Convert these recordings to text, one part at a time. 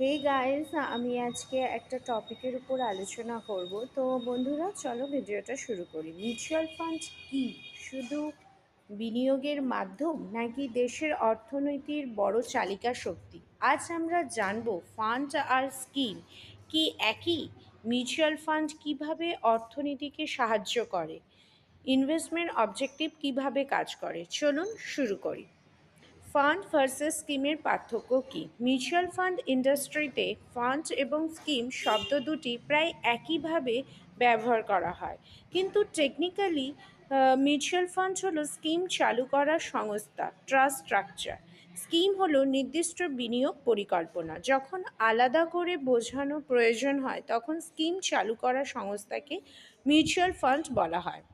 Hey guys, আমি আজকে একটা টপিকের উপর আলোচনা করব। তো বন্ধুরা, চলো ভিডিওটা শুরু করি। মিউচুয়াল ফান্ড কি শুধু বিনিয়োগের মাধ্যম নাকি দেশের অর্থনীতির বড় চালিকা শক্তি? আজ আমরা জানবো ফান্ড আর স্কিম কি একই, মিউচুয়াল ফান্ড কিভাবে অর্থনীতিকে সাহায্য করে, ইনভেস্টমেন্ট অবজেক্টিভ কিভাবে কাজ করে। চলুন শুরু করি। ফান্ড ভার্সেস স্কিমের পার্থক্য কী? মিউচুয়াল ফান্ড ইন্ডাস্ট্রিতে ফান্ড এবং স্কিম শব্দ দুটি প্রায় একইভাবে ব্যবহার করা হয়, কিন্তু টেকনিক্যালি মিউচুয়াল ফান্ড হলো স্কিম চালু করার সংস্থা, ট্রাস্ট স্ট্রাকচার। স্কিম হলো নির্দিষ্ট বিনিয়োগ পরিকল্পনা। যখন আলাদা করে বোঝানো প্রয়োজন হয় তখন স্কিম চালু করা সংস্থাকে মিউচুয়াল ফান্ড বলা হয়।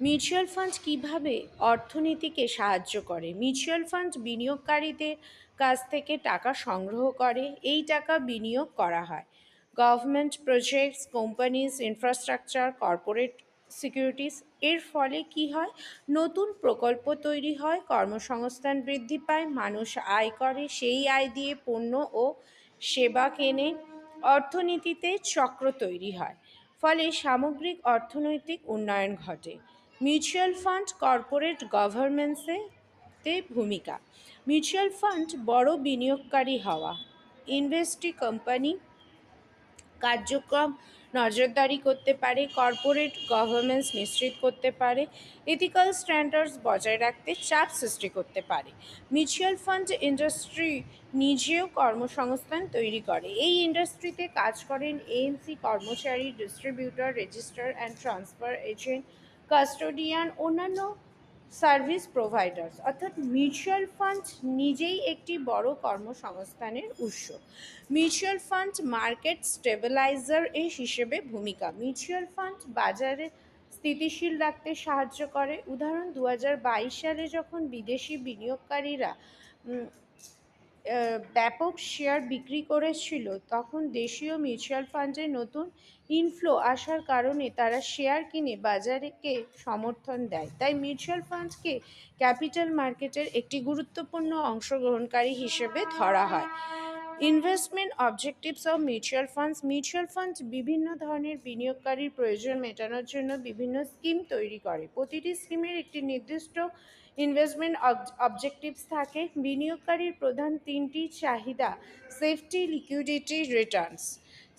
মিউচুয়াল ফান্ড কিভাবে অর্থনীতিকে সাহায্য করে? মিউচুয়াল ফান্ড বিনিয়োগকারীদের কাছ থেকে টাকা সংগ্রহ করে, এই টাকা বিনিয়োগ করা হয় government projects, companies, infrastructure, corporate securities. এর ফলে কি হয়? নতুন প্রকল্প তৈরি হয়, কর্মসংস্থান বৃদ্ধি পায়, মানুষ আয় করে, সেই আয় দিয়ে পণ্য ও সেবা কেনে, অর্থনীতিতে চক্র তৈরি হয়, ফলে সামগ্রিক অর্থনৈতিক উন্নয়ন ঘটে। মিউচুয়াল ফান্ড কর্পোরেট গভর্নেন্সে ভূমিকা। মিউচুয়াল ফান্ড বড় বিনিয়োগকারী হওয়া, ইনভেস্টি কোম্পানি কার্যক্রম নজরদারি করতে পারে, কর্পোরেট গভর্নেন্স নিশ্চিত করতে পারে, এথিক্যাল স্ট্যান্ডার্ডস বজায় রাখতে চাপ সৃষ্টি করতে পারে। মিউচুয়াল ফান্ড ইন্ডাস্ট্রি নিজেও কর্মসংস্থান তৈরি করে। এই ইন্ডাস্ট্রিতে কাজ করেন এএমসি কর্মচারী, distributor, registrar and transfer agent, custodian, অন্যান্য সার্ভিস প্রোভাইডার্স। অর্থাৎ মিউচুয়াল ফান্ড নিজেই একটি বড় কর্মসংস্থানের উৎস। মিউচুয়াল ফান্ড মার্কেট স্টেবিলাইজার এই হিসেবে ভূমিকা। মিউচুয়াল ফান্ড বাজারে স্থিতিশীল রাখতে সাহায্য করে। উদাহরণ 2022 সালে যখন বিদেশি বিনিয়োগকারীরা ব্যাপক শেয়ার বিক্রি করেছিল, তখন দেশীয় মিউচুয়াল ফান্ডে নতুন ইনফ্লো আসার কারণে তারা শেয়ার কিনে বাজারকে সমর্থন দেয়। তাই মিউচুয়াল ফান্ডকে ক্যাপিটাল মার্কেটের একটি গুরুত্বপূর্ণ অংশগ্রহণকারী হিসেবে ধরা হয়। Investment objectives of mutual funds. Mutual fund বিভিন্ন ধরনের বিনিয়োগকারীর প্রয়োজন মেটানোর জন্য বিভিন্ন স্কিম তৈরি করে। প্রতিটি স্কিমের একটি নির্দিষ্ট ইনভেস্টমেন্ট অবজেক্টিভস থাকে। বিনিয়োগকারীর প্রধান তিনটি চাহিদা: সেফটি, লিকুইডিটি, রিটার্নস।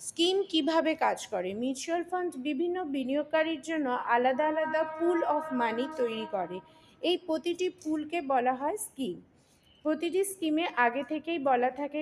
স্কিম কিভাবে কাজ করে? মিউচুয়াল ফান্ড বিভিন্ন বিনিয়োগকারীর জন্য আলাদা আলাদা পুল অফ মানি তৈরি করে। এই প্রতিটি পুলকে বলা হয় স্কিম। প্রতিটি স্কিমে আগে থেকেই বলা থাকে